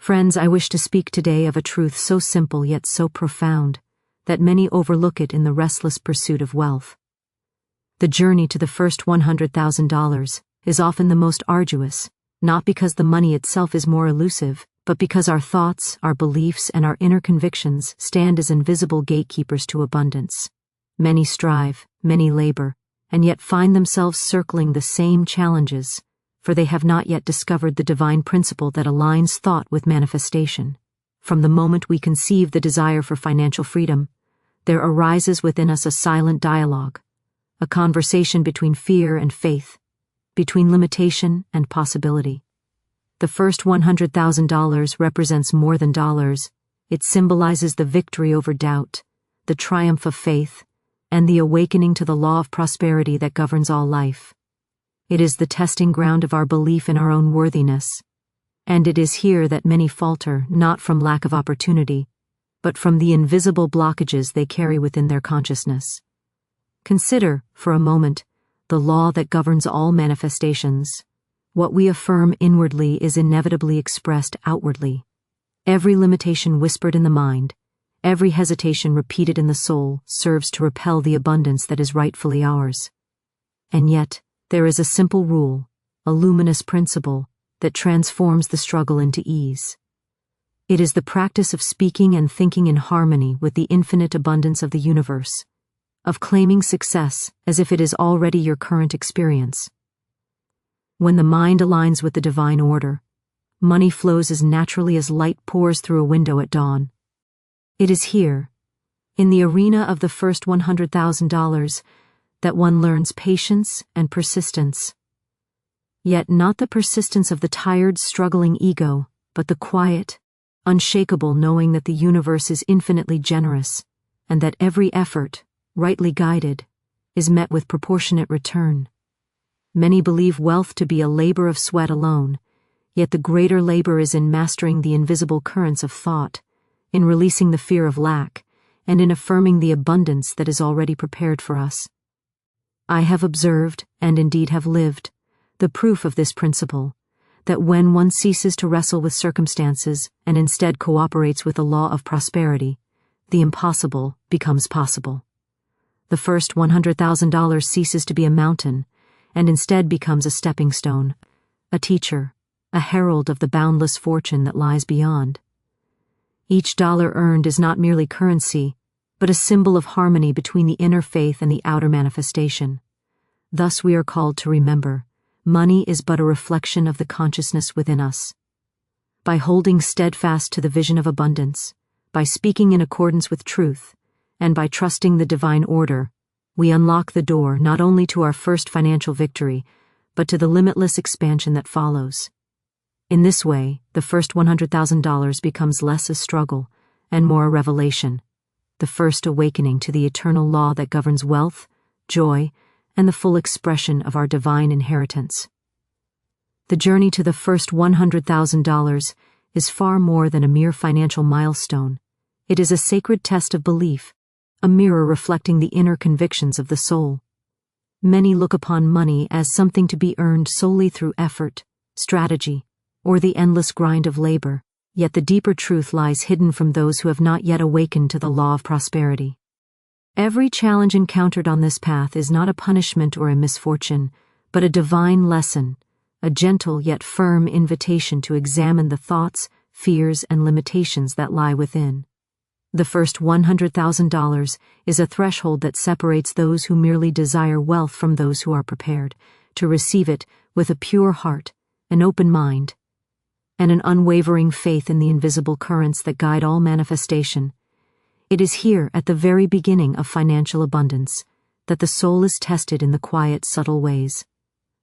Friends, I wish to speak today of a truth so simple yet so profound that many overlook it in the restless pursuit of wealth. The journey to the first $100,000 is often the most arduous, not because the money itself is more elusive, but because our thoughts, our beliefs, and our inner convictions stand as invisible gatekeepers to abundance. Many strive, many labor, and yet find themselves circling the same challenges, for they have not yet discovered the divine principle that aligns thought with manifestation. From the moment we conceive the desire for financial freedom, there arises within us a silent dialogue, a conversation between fear and faith, between limitation and possibility. The first $100,000 represents more than dollars. It symbolizes the victory over doubt, the triumph of faith, and the awakening to the law of prosperity that governs all life. It is the testing ground of our belief in our own worthiness, and it is here that many falter, not from lack of opportunity, but from the invisible blockages they carry within their consciousness. Consider, for a moment, the law that governs all manifestations. What we affirm inwardly is inevitably expressed outwardly. Every limitation whispered in the mind, every hesitation repeated in the soul serves to repel the abundance that is rightfully ours. And yet, there is a simple rule, a luminous principle, that transforms the struggle into ease. It is the practice of speaking and thinking in harmony with the infinite abundance of the universe, of claiming success as if it is already your current experience. When the mind aligns with the divine order, money flows as naturally as light pours through a window at dawn. It is here, in the arena of the first $100,000, that one learns patience and persistence. Yet not the persistence of the tired, struggling ego, but the quiet, unshakable knowing that the universe is infinitely generous, and that every effort, rightly guided, is met with proportionate return. Many believe wealth to be a labor of sweat alone, yet the greater labor is in mastering the invisible currents of thought, in releasing the fear of lack, and in affirming the abundance that is already prepared for us. I have observed, and indeed have lived, the proof of this principle, that when one ceases to wrestle with circumstances and instead cooperates with the law of prosperity, the impossible becomes possible. The first $100,000 ceases to be a mountain, and instead becomes a stepping stone, a teacher, a herald of the boundless fortune that lies beyond. Each dollar earned is not merely currency, but a symbol of harmony between the inner faith and the outer manifestation. Thus we are called to remember, money is but a reflection of the consciousness within us. By holding steadfast to the vision of abundance, by speaking in accordance with truth, and by trusting the divine order, we unlock the door not only to our first financial victory, but to the limitless expansion that follows. In this way, the first $100,000 becomes less a struggle and more a revelation, the first awakening to the eternal law that governs wealth, joy, and the full expression of our divine inheritance. The journey to the first $100,000 is far more than a mere financial milestone. It is a sacred test of belief, a mirror reflecting the inner convictions of the soul. Many look upon money as something to be earned solely through effort, strategy, or the endless grind of labor, yet the deeper truth lies hidden from those who have not yet awakened to the law of prosperity. Every challenge encountered on this path is not a punishment or a misfortune, but a divine lesson, a gentle yet firm invitation to examine the thoughts, fears, and limitations that lie within. The first $100,000 is a threshold that separates those who merely desire wealth from those who are prepared to receive it with a pure heart, an open mind, and an unwavering faith in the invisible currents that guide all manifestation. It is here, at the very beginning of financial abundance, that the soul is tested in the quiet, subtle ways.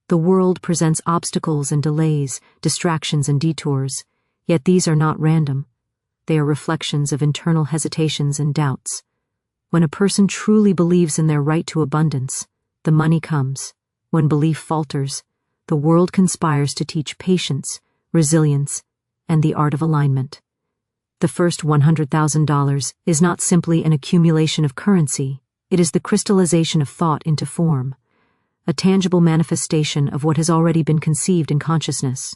The world presents obstacles and delays, distractions and detours, yet these are not random. They are reflections of internal hesitations and doubts. When a person truly believes in their right to abundance, the money comes. When belief falters, the world conspires to teach patience, resilience, and the art of alignment. The first $100,000 is not simply an accumulation of currency, it is the crystallization of thought into form, a tangible manifestation of what has already been conceived in consciousness.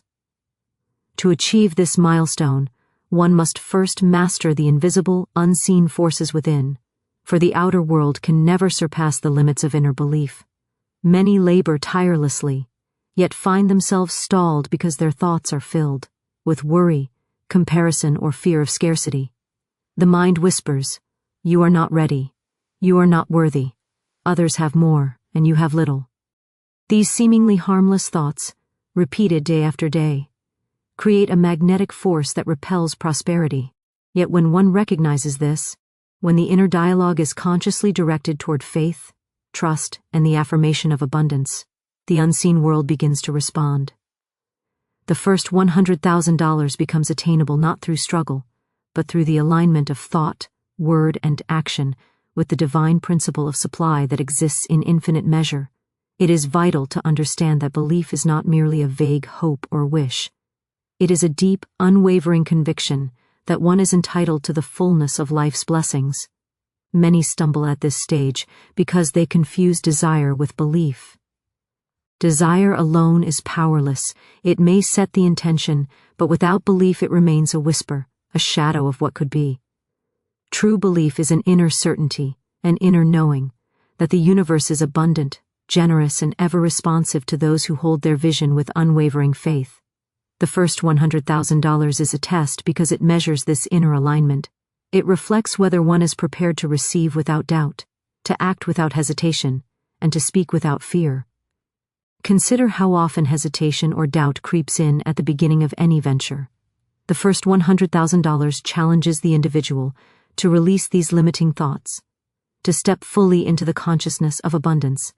To achieve this milestone, one must first master the invisible, unseen forces within, for the outer world can never surpass the limits of inner belief. Many labor tirelessly, yet find themselves stalled because their thoughts are filled with worry, comparison, or fear of scarcity. The mind whispers, "You are not ready. You are not worthy. Others have more, and you have little." These seemingly harmless thoughts, repeated day after day, create a magnetic force that repels prosperity. Yet when one recognizes this, when the inner dialogue is consciously directed toward faith, trust, and the affirmation of abundance, the unseen world begins to respond. The first $100,000 becomes attainable not through struggle, but through the alignment of thought, word, and action with the divine principle of supply that exists in infinite measure. It is vital to understand that belief is not merely a vague hope or wish. It is a deep, unwavering conviction that one is entitled to the fullness of life's blessings. Many stumble at this stage because they confuse desire with belief. Desire alone is powerless. It may set the intention, but without belief it remains a whisper, a shadow of what could be. True belief is an inner certainty, an inner knowing, that the universe is abundant, generous, and ever responsive to those who hold their vision with unwavering faith. The first $100,000 is a test because it measures this inner alignment. It reflects whether one is prepared to receive without doubt, to act without hesitation, and to speak without fear. Consider how often hesitation or doubt creeps in at the beginning of any venture. The first $100,000 challenges the individual to release these limiting thoughts, to step fully into the consciousness of abundance,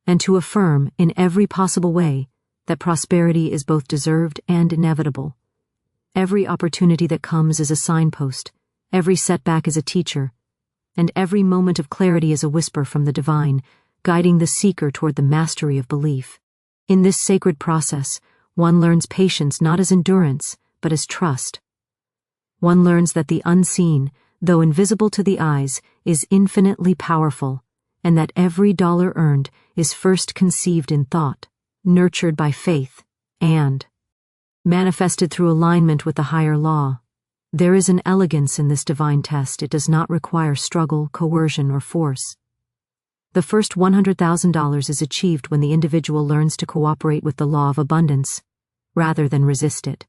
and to affirm in every possible way that prosperity is both deserved and inevitable. Every opportunity that comes is a signpost, every setback is a teacher, and every moment of clarity is a whisper from the divine, guiding the seeker toward the mastery of belief. In this sacred process, one learns patience not as endurance, but as trust. One learns that the unseen, though invisible to the eyes, is infinitely powerful, and that every dollar earned is first conceived in thought, nurtured by faith, and manifested through alignment with the higher law. There is an elegance in this divine test. It does not require struggle, coercion, or force. The first $100,000 is achieved when the individual learns to cooperate with the law of abundance, rather than resist it.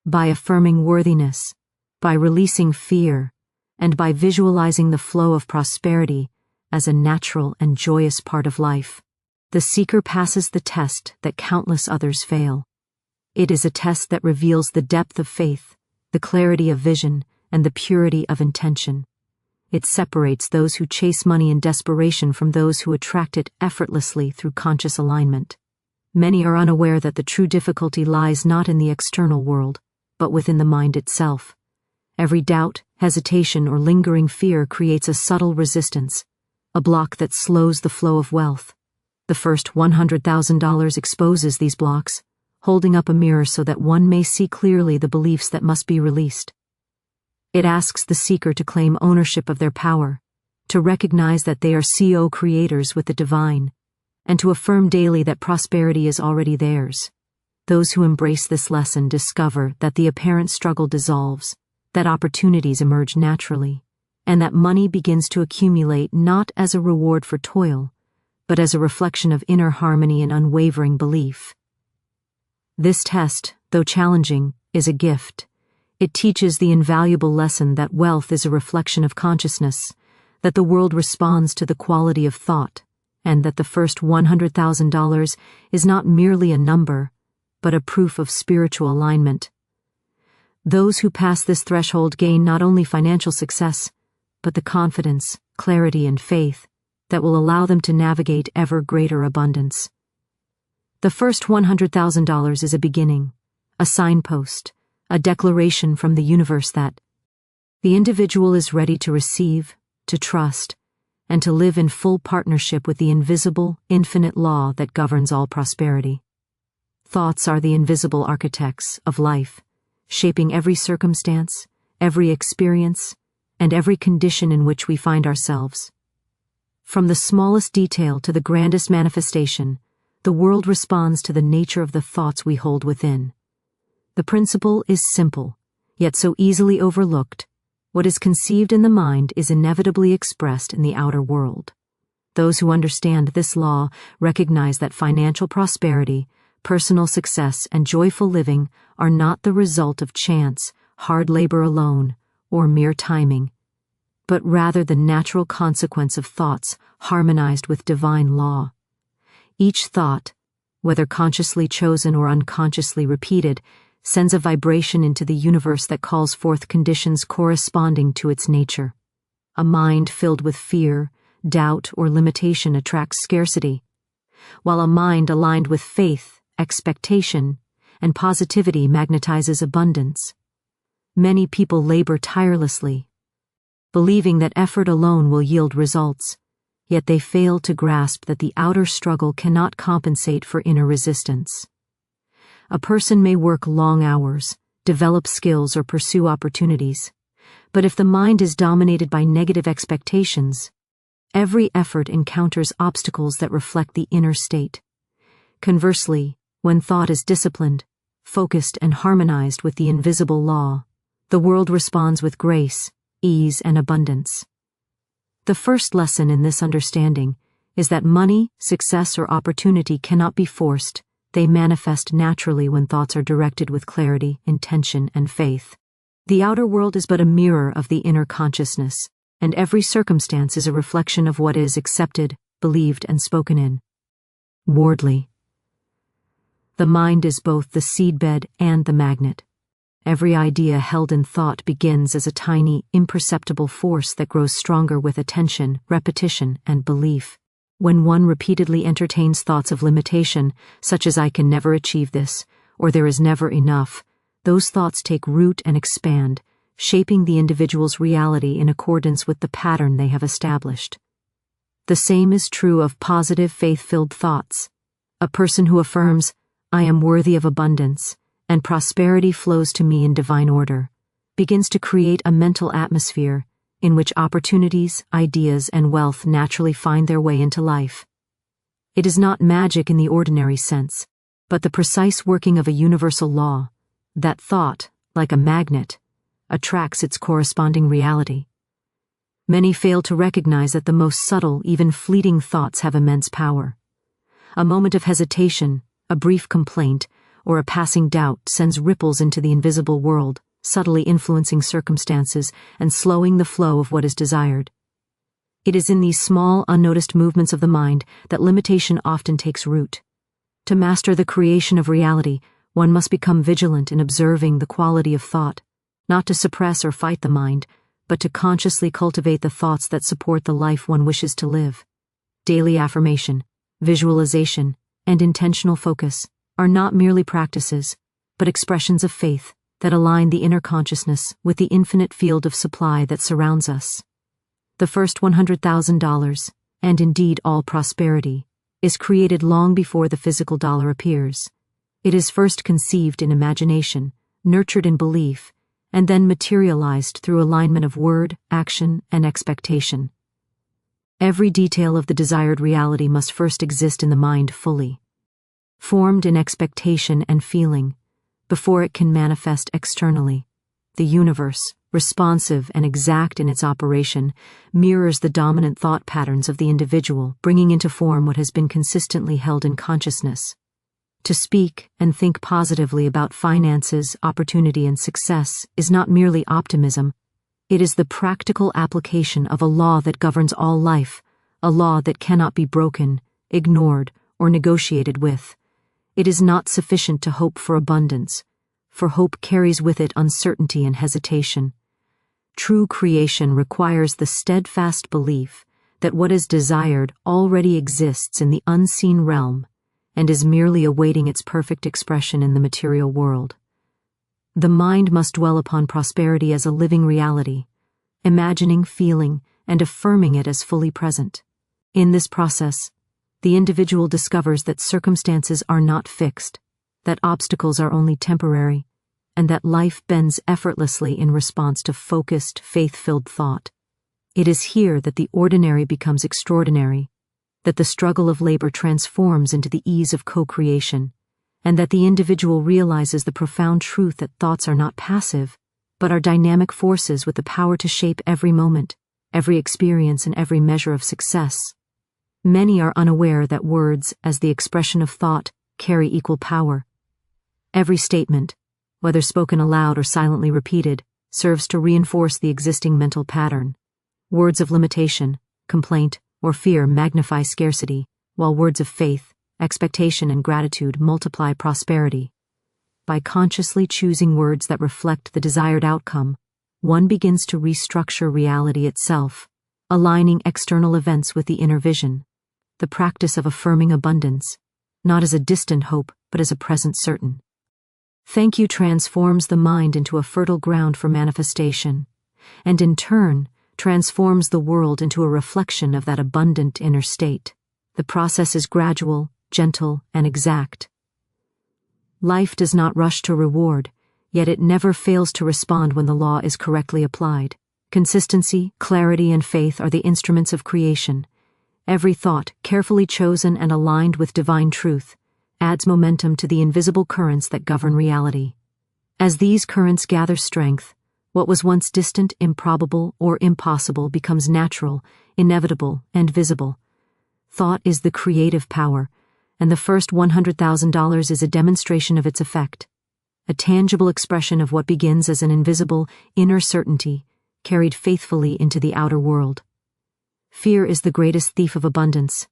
By affirming worthiness, by releasing fear, and by visualizing the flow of prosperity as a natural and joyous part of life, the seeker passes the test that countless others fail. It is a test that reveals the depth of faith, the clarity of vision, and the purity of intention. It separates those who chase money in desperation from those who attract it effortlessly through conscious alignment. Many are unaware that the true difficulty lies not in the external world, but within the mind itself. Every doubt, hesitation, or lingering fear creates a subtle resistance, a block that slows the flow of wealth. The first $100,000 exposes these blocks, holding up a mirror so that one may see clearly the beliefs that must be released. It asks the seeker to claim ownership of their power, to recognize that they are co-creators with the divine, and to affirm daily that prosperity is already theirs. Those who embrace this lesson discover that the apparent struggle dissolves, that opportunities emerge naturally, and that money begins to accumulate not as a reward for toil, but as a reflection of inner harmony and unwavering belief. This test, though challenging, is a gift. It teaches the invaluable lesson that wealth is a reflection of consciousness, that the world responds to the quality of thought, and that the first $100,000 is not merely a number, but a proof of spiritual alignment. Those who pass this threshold gain not only financial success, but the confidence, clarity, and faith that will allow them to navigate ever greater abundance. The first $100,000 is a beginning, a signpost, a declaration from the universe that the individual is ready to receive, to trust, and to live in full partnership with the invisible, infinite law that governs all prosperity. Thoughts are the invisible architects of life, shaping every circumstance, every experience, and every condition in which we find ourselves. From the smallest detail to the grandest manifestation, the world responds to the nature of the thoughts we hold within. The principle is simple, yet so easily overlooked. What is conceived in the mind is inevitably expressed in the outer world. Those who understand this law recognize that financial prosperity, personal success, and joyful living are not the result of chance, hard labor alone, or mere timing, but rather the natural consequence of thoughts harmonized with divine law. Each thought, whether consciously chosen or unconsciously repeated, sends a vibration into the universe that calls forth conditions corresponding to its nature. A mind filled with fear, doubt, or limitation attracts scarcity, while a mind aligned with faith, expectation, and positivity magnetizes abundance. Many people labor tirelessly, believing that effort alone will yield results, yet they fail to grasp that the outer struggle cannot compensate for inner resistance. A person may work long hours, develop skills, or pursue opportunities, but if the mind is dominated by negative expectations, every effort encounters obstacles that reflect the inner state. Conversely, when thought is disciplined, focused, and harmonized with the invisible law, the world responds with grace, ease, and abundance. The first lesson in this understanding is that money, success, or opportunity cannot be forced. They manifest naturally when thoughts are directed with clarity, intention, and faith. The outer world is but a mirror of the inner consciousness, and every circumstance is a reflection of what is accepted, believed, and spoken in. Wardley. The mind is both the seedbed and the magnet. Every idea held in thought begins as a tiny, imperceptible force that grows stronger with attention, repetition, and belief. When one repeatedly entertains thoughts of limitation, such as "I can never achieve this," or "there is never enough," those thoughts take root and expand, shaping the individual's reality in accordance with the pattern they have established. The same is true of positive, faith-filled thoughts. A person who affirms, "I am worthy of abundance, and prosperity flows to me in divine order," begins to create a mental atmosphere in which opportunities, ideas, and wealth naturally find their way into life. It is not magic in the ordinary sense, but the precise working of a universal law, that thought, like a magnet, attracts its corresponding reality. Many fail to recognize that the most subtle, even fleeting thoughts have immense power. A moment of hesitation, a brief complaint, or a passing doubt sends ripples into the invisible world, subtly influencing circumstances and slowing the flow of what is desired. It is in these small, unnoticed movements of the mind that limitation often takes root. To master the creation of reality, one must become vigilant in observing the quality of thought, not to suppress or fight the mind, but to consciously cultivate the thoughts that support the life one wishes to live. Daily affirmation, visualization, and intentional focus are not merely practices, but expressions of faith that align the inner consciousness with the infinite field of supply that surrounds us. The first $100,000, and indeed all prosperity, is created long before the physical dollar appears. It is first conceived in imagination, nurtured in belief, and then materialized through alignment of word, action, and expectation. Every detail of the desired reality must first exist in the mind fully, formed in expectation and feeling, before it can manifest externally. The universe, responsive and exact in its operation, mirrors the dominant thought patterns of the individual, bringing into form what has been consistently held in consciousness. To speak and think positively about finances, opportunity, and success is not merely optimism. It is the practical application of a law that governs all life, a law that cannot be broken, ignored, or negotiated with. It is not sufficient to hope for abundance, for hope carries with it uncertainty and hesitation. True creation requires the steadfast belief that what is desired already exists in the unseen realm and is merely awaiting its perfect expression in the material world. The mind must dwell upon prosperity as a living reality, imagining, feeling, and affirming it as fully present. In this process, the individual discovers that circumstances are not fixed, that obstacles are only temporary, and that life bends effortlessly in response to focused, faith-filled thought. It is here that the ordinary becomes extraordinary, that the struggle of labor transforms into the ease of co-creation, and that the individual realizes the profound truth that thoughts are not passive, but are dynamic forces with the power to shape every moment, every experience, and every measure of success. Many are unaware that words, as the expression of thought, carry equal power. Every statement, whether spoken aloud or silently repeated, serves to reinforce the existing mental pattern. Words of limitation, complaint, or fear magnify scarcity, while words of faith, expectation, and gratitude multiply prosperity. By consciously choosing words that reflect the desired outcome, one begins to restructure reality itself, aligning external events with the inner vision. The practice of affirming abundance, not as a distant hope, but as a present certain. Thank you transforms the mind into a fertile ground for manifestation, and in turn, transforms the world into a reflection of that abundant inner state. The process is gradual, gentle, and exact. Life does not rush to reward, yet it never fails to respond when the law is correctly applied. Consistency, clarity, and faith are the instruments of creation. Every thought, carefully chosen and aligned with divine truth, adds momentum to the invisible currents that govern reality. As these currents gather strength, what was once distant, improbable, or impossible becomes natural, inevitable, and visible. Thought is the creative power, and the first $100,000 is a demonstration of its effect, a tangible expression of what begins as an invisible, inner certainty, carried faithfully into the outer world. Fear is the greatest thief of abundance,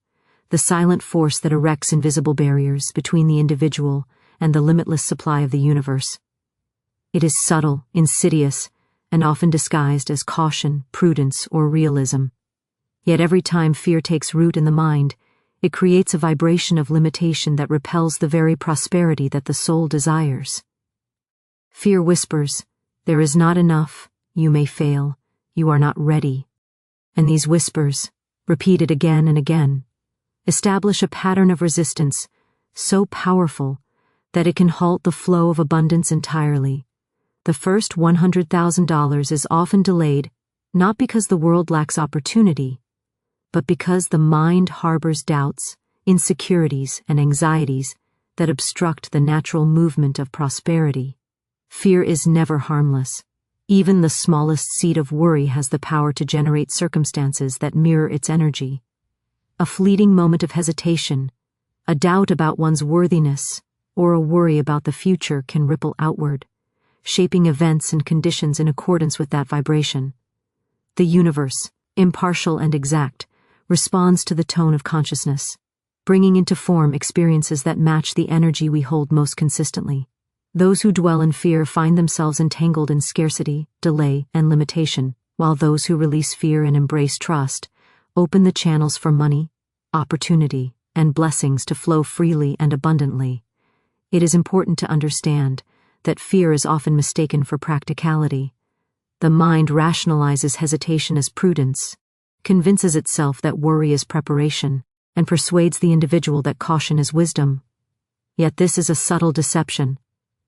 the silent force that erects invisible barriers between the individual and the limitless supply of the universe. It is subtle, insidious, and often disguised as caution, prudence, or realism. Yet every time fear takes root in the mind, it creates a vibration of limitation that repels the very prosperity that the soul desires. Fear whispers, "There is not enough, you may fail, you are not ready." And these whispers, repeated again and again, establish a pattern of resistance so powerful that it can halt the flow of abundance entirely. The first $100,000 is often delayed, not because the world lacks opportunity, but because the mind harbors doubts, insecurities, and anxieties that obstruct the natural movement of prosperity. Fear is never harmless. Even the smallest seed of worry has the power to generate circumstances that mirror its energy. A fleeting moment of hesitation, a doubt about one's worthiness, or a worry about the future can ripple outward, shaping events and conditions in accordance with that vibration. The universe, impartial and exact, responds to the tone of consciousness, bringing into form experiences that match the energy we hold most consistently. Those who dwell in fear find themselves entangled in scarcity, delay, and limitation, while those who release fear and embrace trust open the channels for money, opportunity, and blessings to flow freely and abundantly. It is important to understand that fear is often mistaken for practicality. The mind rationalizes hesitation as prudence, convinces itself that worry is preparation, and persuades the individual that caution is wisdom. Yet this is a subtle deception.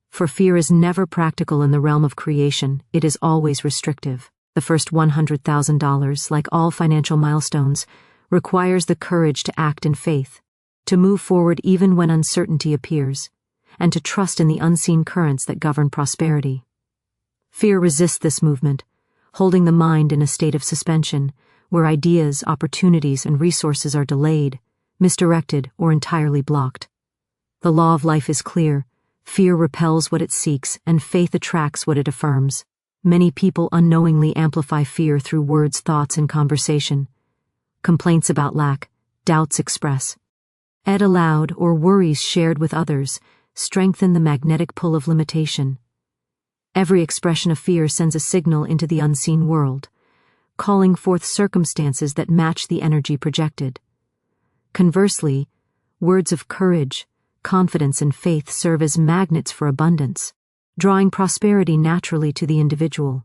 For fear is never practical in the realm of creation, it is always restrictive. The first $100,000, like all financial milestones, requires the courage to act in faith, to move forward even when uncertainty appears, and to trust in the unseen currents that govern prosperity. Fear resists this movement, holding the mind in a state of suspension, where ideas, opportunities, and resources are delayed, misdirected, or entirely blocked. The law of life is clear. Fear repels what it seeks, and faith attracts what it affirms. Many people unknowingly amplify fear through words, thoughts, and conversation. Complaints about lack, doubts expressed aloud, or worries shared with others strengthen the magnetic pull of limitation. Every expression of fear sends a signal into the unseen world, calling forth circumstances that match the energy projected. Conversely, words of courage, confidence, and faith serve as magnets for abundance, drawing prosperity naturally to the individual.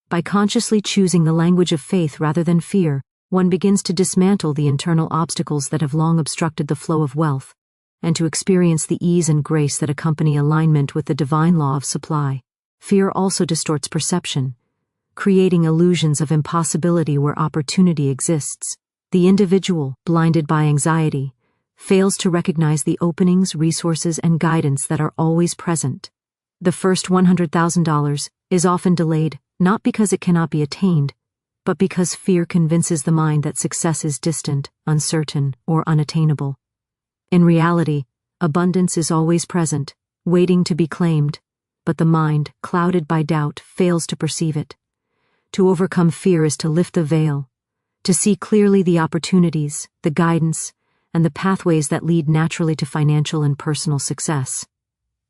By consciously choosing the language of faith rather than fear, one begins to dismantle the internal obstacles that have long obstructed the flow of wealth, and to experience the ease and grace that accompany alignment with the divine law of supply. Fear also distorts perception, creating illusions of impossibility where opportunity exists. The individual, blinded by anxiety, fails to recognize the openings, resources, and guidance that are always present. The first $100,000 is often delayed, not because it cannot be attained, but because fear convinces the mind that success is distant, uncertain, or unattainable. In reality, abundance is always present, waiting to be claimed, but the mind, clouded by doubt, fails to perceive it. To overcome fear is to lift the veil, to see clearly the opportunities, the guidance, and the pathways that lead naturally to financial and personal success.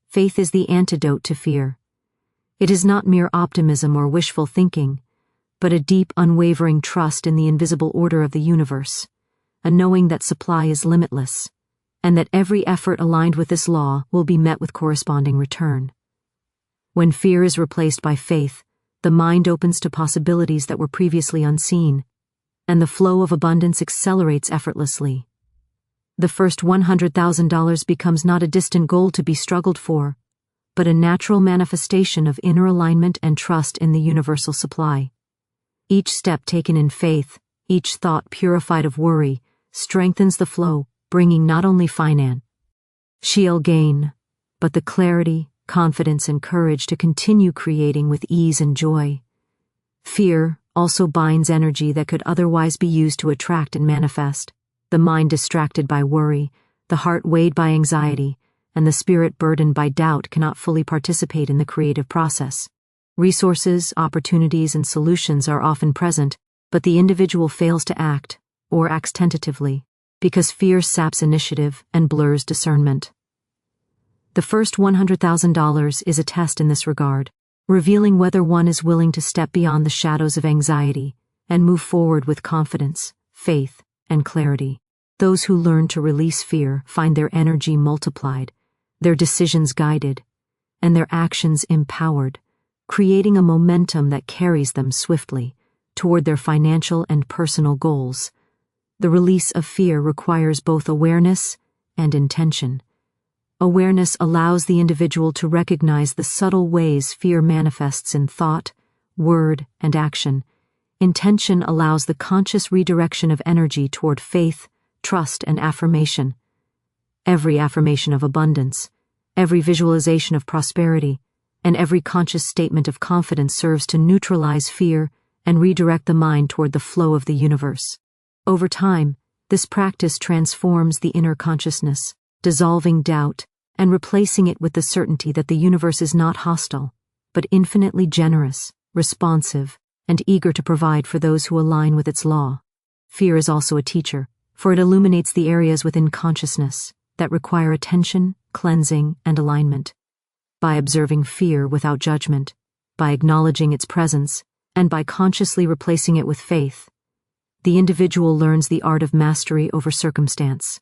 Faith is the antidote to fear. It is not mere optimism or wishful thinking, but a deep, unwavering trust in the invisible order of the universe, a knowing that supply is limitless, and that every effort aligned with this law will be met with corresponding return. When fear is replaced by faith, the mind opens to possibilities that were previously unseen, and the flow of abundance accelerates effortlessly. The first $100,000 becomes not a distant goal to be struggled for, but a natural manifestation of inner alignment and trust in the universal supply. Each step taken in faith, each thought purified of worry, strengthens the flow, bringing not only financial gain, but the clarity, confidence, and courage to continue creating with ease and joy. Fear also binds energy that could otherwise be used to attract and manifest. The mind distracted by worry, the heart weighed by anxiety, and the spirit burdened by doubt cannot fully participate in the creative process. Resources, opportunities, and solutions are often present, but the individual fails to act, or acts tentatively, because fear saps initiative and blurs discernment. The first $100,000 is a test in this regard, revealing whether one is willing to step beyond the shadows of anxiety and move forward with confidence, faith, and clarity. Those who learn to release fear find their energy multiplied, their decisions guided, and their actions empowered, creating a momentum that carries them swiftly toward their financial and personal goals. The release of fear requires both awareness and intention. Awareness allows the individual to recognize the subtle ways fear manifests in thought, word, and action. Intention allows the conscious redirection of energy toward faith, trust, and affirmation. Every affirmation of abundance, every visualization of prosperity, and every conscious statement of confidence serves to neutralize fear and redirect the mind toward the flow of the universe. Over time, this practice transforms the inner consciousness, dissolving doubt and replacing it with the certainty that the universe is not hostile, but infinitely generous, responsive, and eager to provide for those who align with its law. Fear is also a teacher, for it illuminates the areas within consciousness that require attention, cleansing, and alignment. By observing fear without judgment, by acknowledging its presence, and by consciously replacing it with faith, the individual learns the art of mastery over circumstance.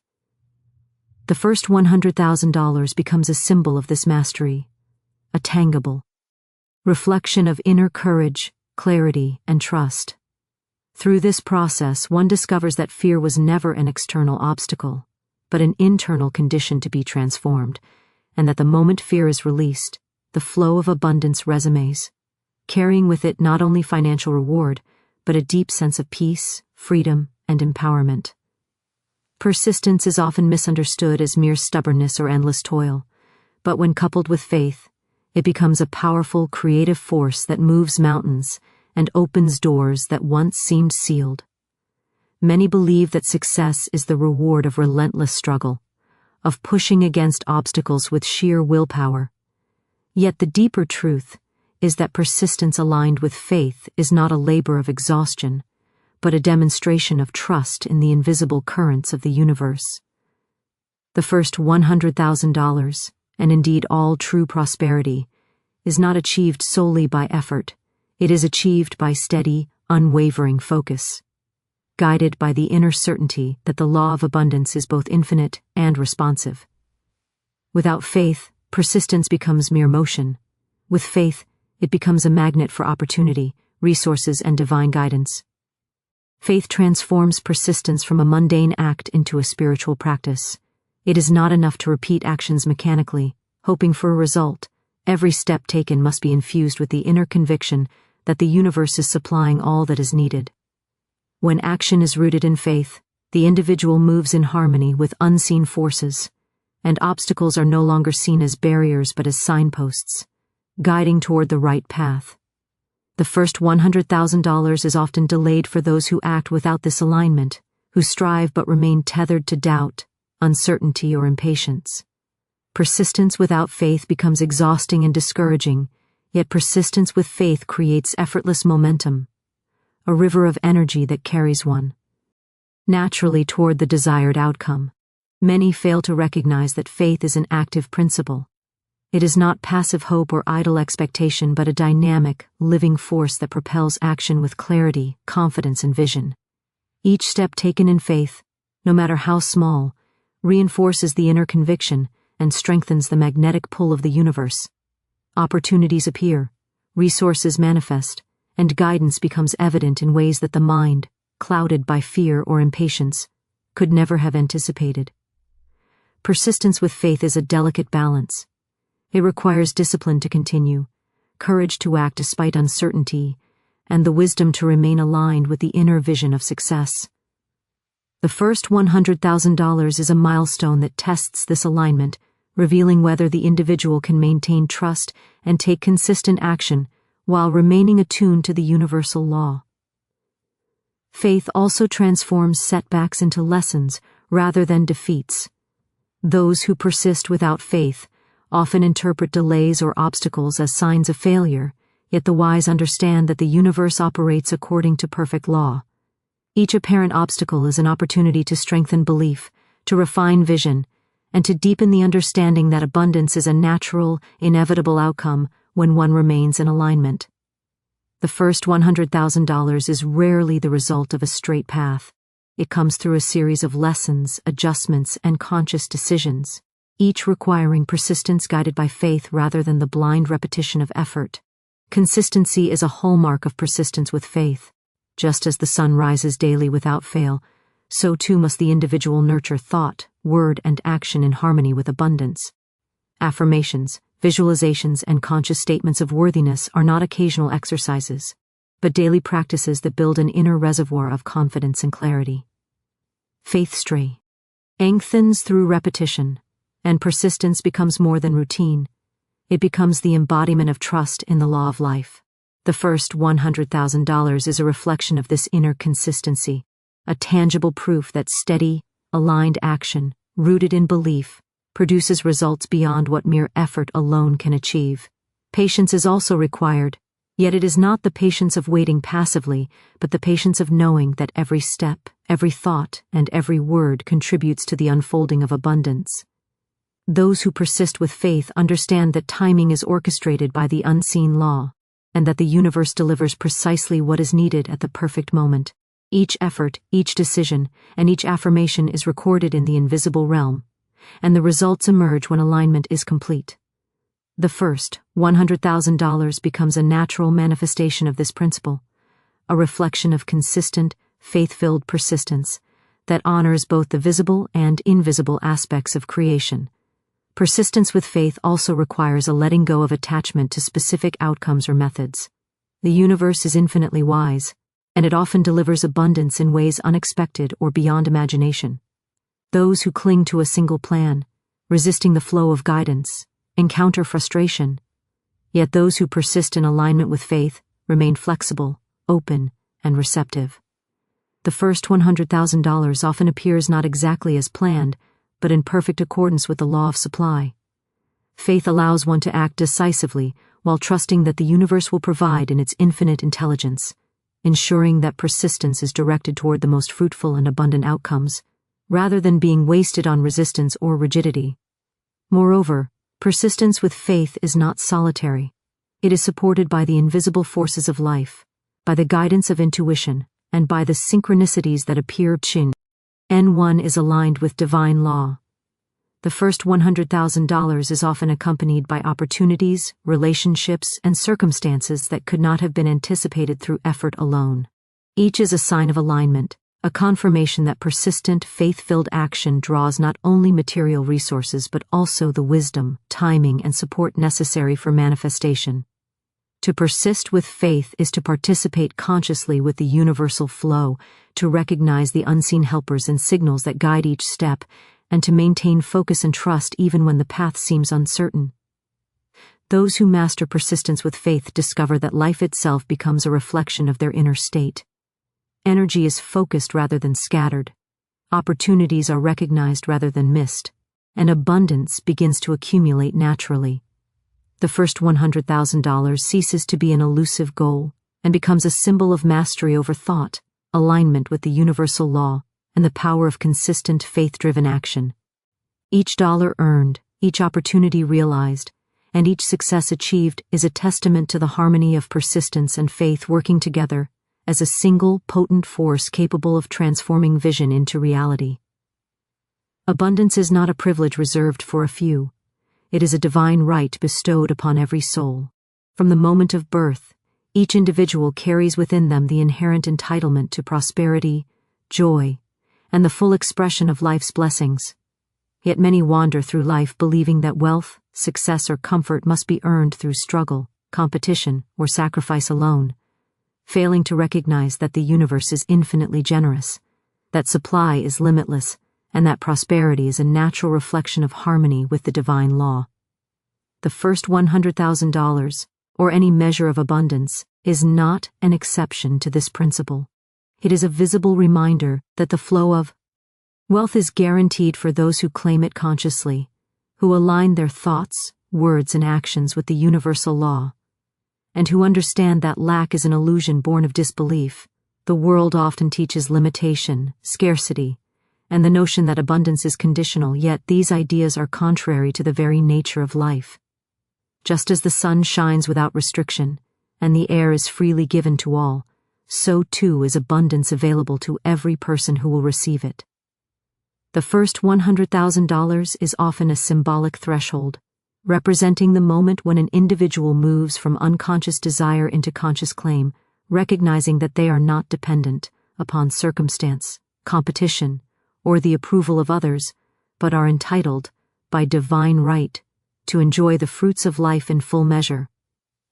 The first $100,000 becomes a symbol of this mastery, a tangible reflection of inner courage, clarity, and trust. Through this process, one discovers that fear was never an external obstacle, but an internal condition to be transformed, and that the moment fear is released, the flow of abundance resumes, carrying with it not only financial reward, but a deep sense of peace, freedom, and empowerment. Persistence is often misunderstood as mere stubbornness or endless toil, but when coupled with faith, it becomes a powerful, creative force that moves mountains and opens doors that once seemed sealed. Many believe that success is the reward of relentless struggle, of pushing against obstacles with sheer willpower. Yet the deeper truth is that persistence aligned with faith is not a labor of exhaustion, but a demonstration of trust in the invisible currents of the universe. The first $100,000, and indeed all true prosperity, is not achieved solely by effort. It is achieved by steady, unwavering focus, guided by the inner certainty that the law of abundance is both infinite and responsive. Without faith, persistence becomes mere motion. With faith, it becomes a magnet for opportunity, resources, and divine guidance. Faith transforms persistence from a mundane act into a spiritual practice. It is not enough to repeat actions mechanically, hoping for a result. Every step taken must be infused with the inner conviction that the universe is supplying all that is needed. When action is rooted in faith, the individual moves in harmony with unseen forces, and obstacles are no longer seen as barriers but as signposts, guiding toward the right path. The first $100,000 is often delayed for those who act without this alignment, who strive but remain tethered to doubt, uncertainty, or impatience. Persistence without faith becomes exhausting and discouraging, yet persistence with faith creates effortless momentum, a river of energy that carries one naturally toward the desired outcome. Many fail to recognize that faith is an active principle. It is not passive hope or idle expectation, but a dynamic, living force that propels action with clarity, confidence, and vision. Each step taken in faith, no matter how small, reinforces the inner conviction and strengthens the magnetic pull of the universe. Opportunities appear, resources manifest, and guidance becomes evident in ways that the mind, clouded by fear or impatience, could never have anticipated. Persistence with faith is a delicate balance. It requires discipline to continue, courage to act despite uncertainty, and the wisdom to remain aligned with the inner vision of success. The first $100,000 is a milestone that tests this alignment, revealing whether the individual can maintain trust and take consistent action while remaining attuned to the universal law. Faith also transforms setbacks into lessons rather than defeats. Those who persist without faith often interpret delays or obstacles as signs of failure, yet the wise understand that the universe operates according to perfect law. Each apparent obstacle is an opportunity to strengthen belief, to refine vision, and to deepen the understanding that abundance is a natural, inevitable outcome when one remains in alignment. The first $100,000 is rarely the result of a straight path. It comes through a series of lessons, adjustments, and conscious decisions, each requiring persistence guided by faith rather than the blind repetition of effort. Consistency is a hallmark of persistence with faith. Just as the sun rises daily without fail, so too must the individual nurture thought, word, and action in harmony with abundance. Affirmations, visualizations, and conscious statements of worthiness are not occasional exercises, but daily practices that build an inner reservoir of confidence and clarity. Faith strengthens through repetition, and persistence becomes more than routine. It becomes the embodiment of trust in the law of life. The first $100,000 is a reflection of this inner consistency, a tangible proof that steady, aligned action, rooted in belief, produces results beyond what mere effort alone can achieve. Patience is also required, yet it is not the patience of waiting passively, but the patience of knowing that every step, every thought, and every word contributes to the unfolding of abundance. Those who persist with faith understand that timing is orchestrated by the unseen law, and that the universe delivers precisely what is needed at the perfect moment. Each effort, each decision, and each affirmation is recorded in the invisible realm, and the results emerge when alignment is complete. The first $100,000 becomes a natural manifestation of this principle, a reflection of consistent, faith-filled persistence that honors both the visible and invisible aspects of creation. Persistence with faith also requires a letting go of attachment to specific outcomes or methods. The universe is infinitely wise, and it often delivers abundance in ways unexpected or beyond imagination. Those who cling to a single plan, resisting the flow of guidance, encounter frustration. Yet those who persist in alignment with faith remain flexible, open, and receptive. The first $100,000 often appears not exactly as planned, but in perfect accordance with the law of supply. Faith allows one to act decisively while trusting that the universe will provide in its infinite intelligence, ensuring that persistence is directed toward the most fruitful and abundant outcomes, rather than being wasted on resistance or rigidity. Moreover, persistence with faith is not solitary. It is supported by the invisible forces of life, by the guidance of intuition, and by the synchronicities that appear. N1 is aligned with divine law. The first $100,000 is often accompanied by opportunities, relationships, and circumstances that could not have been anticipated through effort alone. Each is a sign of alignment, a confirmation that persistent, faith-filled action draws not only material resources but also the wisdom, timing, and support necessary for manifestation. To persist with faith is to participate consciously with the universal flow, to recognize the unseen helpers and signals that guide each step, and to maintain focus and trust even when the path seems uncertain. Those who master persistence with faith discover that life itself becomes a reflection of their inner state. Energy is focused rather than scattered. Opportunities are recognized rather than missed, and abundance begins to accumulate naturally. The first $100,000 ceases to be an elusive goal and becomes a symbol of mastery over thought, alignment with the universal law, and the power of consistent faith-driven action. Each dollar earned, each opportunity realized, and each success achieved is a testament to the harmony of persistence and faith working together as a single, potent force capable of transforming vision into reality. Abundance is not a privilege reserved for a few. It is a divine right bestowed upon every soul. From the moment of birth, each individual carries within them the inherent entitlement to prosperity, joy, and the full expression of life's blessings. Yet many wander through life believing that wealth, success, or comfort must be earned through struggle, competition, or sacrifice alone, failing to recognize that the universe is infinitely generous, that supply is limitless, and that prosperity is a natural reflection of harmony with the divine law. The first $100,000, or any measure of abundance, is not an exception to this principle. It is a visible reminder that the flow of wealth is guaranteed for those who claim it consciously, who align their thoughts, words, and actions with the universal law, and who understand that lack is an illusion born of disbelief. The world often teaches limitation, scarcity, and the notion that abundance is conditional, yet these ideas are contrary to the very nature of life. Just as the sun shines without restriction, and the air is freely given to all, so too is abundance available to every person who will receive it. The first $100,000 is often a symbolic threshold, representing the moment when an individual moves from unconscious desire into conscious claim, recognizing that they are not dependent upon circumstance, competition, or the approval of others, but are entitled, by divine right, to enjoy the fruits of life in full measure.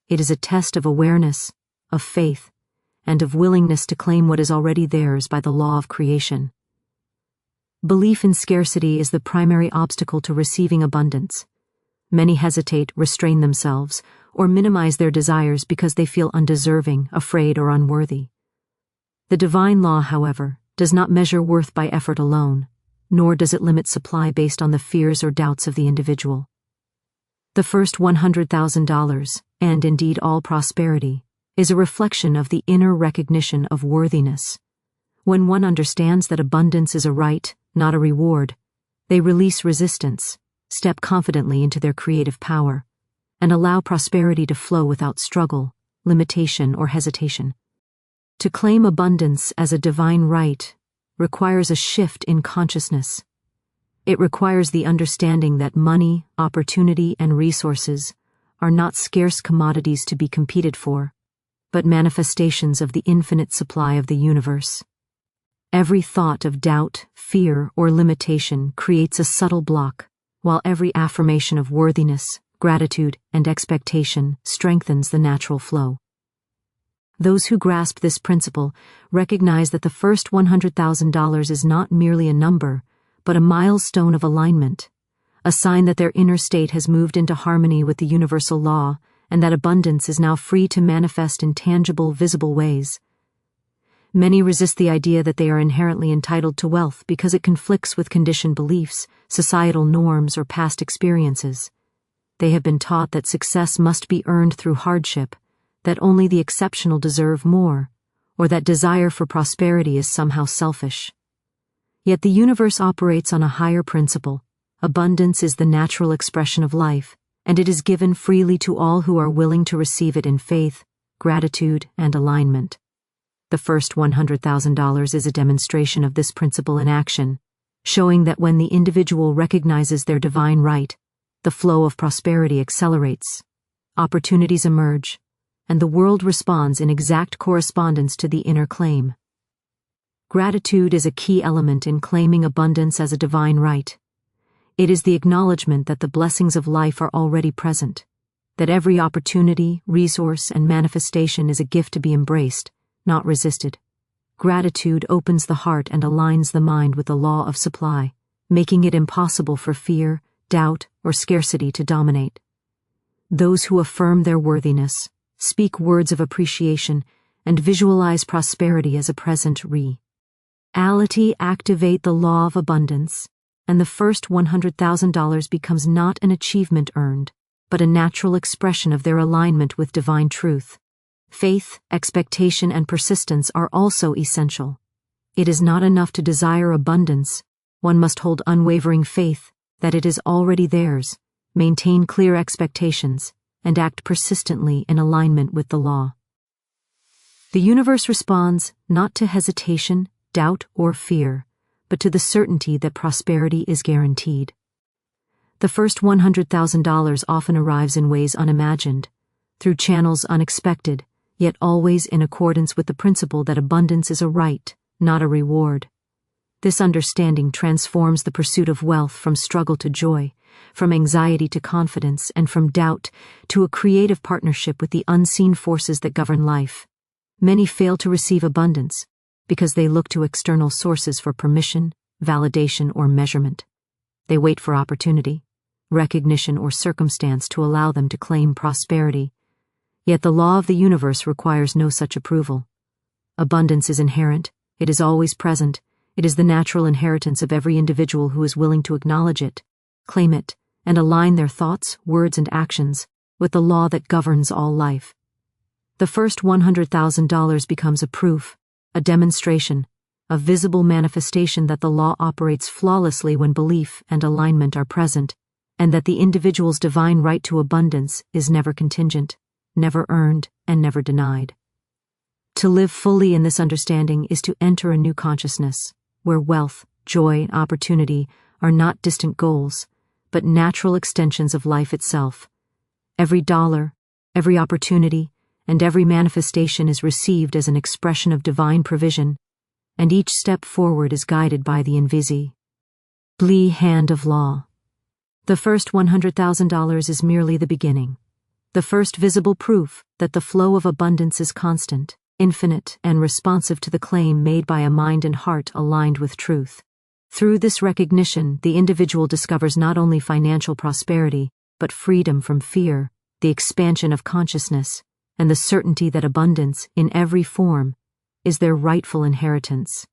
It is a test of awareness, of faith, and of willingness to claim what is already theirs by the law of creation. Belief in scarcity is the primary obstacle to receiving abundance. Many hesitate, restrain themselves, or minimize their desires because they feel undeserving, afraid, or unworthy. The divine law, however, does not measure worth by effort alone, nor does it limit supply based on the fears or doubts of the individual. The first $100,000, and indeed all prosperity, is a reflection of the inner recognition of worthiness. When one understands that abundance is a right, not a reward, they release resistance, step confidently into their creative power, and allow prosperity to flow without struggle, limitation, or hesitation. To claim abundance as a divine right requires a shift in consciousness. It requires the understanding that money, opportunity, and resources are not scarce commodities to be competed for, but manifestations of the infinite supply of the universe. Every thought of doubt, fear, or limitation creates a subtle block, while every affirmation of worthiness, gratitude, and expectation strengthens the natural flow. Those who grasp this principle recognize that the first $100,000 is not merely a number, but a milestone of alignment, a sign that their inner state has moved into harmony with the universal law, and that abundance is now free to manifest in tangible, visible ways. Many resist the idea that they are inherently entitled to wealth because it conflicts with conditioned beliefs, societal norms, or past experiences. They have been taught that success must be earned through hardship, that only the exceptional deserve more, or that desire for prosperity is somehow selfish. Yet the universe operates on a higher principle. Abundance is the natural expression of life, and it is given freely to all who are willing to receive it in faith, gratitude, and alignment. The first $100,000 is a demonstration of this principle in action, showing that when the individual recognizes their divine right, the flow of prosperity accelerates, opportunities emerge, and the world responds in exact correspondence to the inner claim. Gratitude is a key element in claiming abundance as a divine right. It is the acknowledgement that the blessings of life are already present, that every opportunity, resource, and manifestation is a gift to be embraced, not resisted. Gratitude opens the heart and aligns the mind with the law of supply, making it impossible for fear, doubt, or scarcity to dominate. Those who affirm their worthiness, speak words of appreciation, and visualize prosperity as a present reality activate the law of abundance, and the first $100,000 becomes not an achievement earned, but a natural expression of their alignment with divine truth. Faith, expectation, and persistence are also essential. It is not enough to desire abundance. One must hold unwavering faith that it is already theirs, maintain clear expectations, and act persistently in alignment with the law. The universe responds not to hesitation, doubt, or fear, but to the certainty that prosperity is guaranteed. The first $100,000 often arrives in ways unimagined, through channels unexpected, yet always in accordance with the principle that abundance is a right, not a reward. This understanding transforms the pursuit of wealth from struggle to joy, from anxiety to confidence, and from doubt to a creative partnership with the unseen forces that govern life. Many fail to receive abundance because they look to external sources for permission, validation, or measurement. They wait for opportunity, recognition, or circumstance to allow them to claim prosperity. Yet the law of the universe requires no such approval. Abundance is inherent, it is always present, it is the natural inheritance of every individual who is willing to acknowledge it, claim it, and align their thoughts, words, and actions with the law that governs all life. The first $100,000 becomes a proof, a demonstration, a visible manifestation that the law operates flawlessly when belief and alignment are present, and that the individual's divine right to abundance is never contingent, never earned, and never denied. To live fully in this understanding is to enter a new consciousness, where wealth, joy, and opportunity are not distant goals, but natural extensions of life itself. Every dollar, every opportunity, and every manifestation is received as an expression of divine provision, and each step forward is guided by the invisible hand of law. The first $100,000 is merely the beginning, the first visible proof that the flow of abundance is constant, infinite, and responsive to the claim made by a mind and heart aligned with truth. Through this recognition, the individual discovers not only financial prosperity, but freedom from fear, the expansion of consciousness, and the certainty that abundance, in every form, is their rightful inheritance.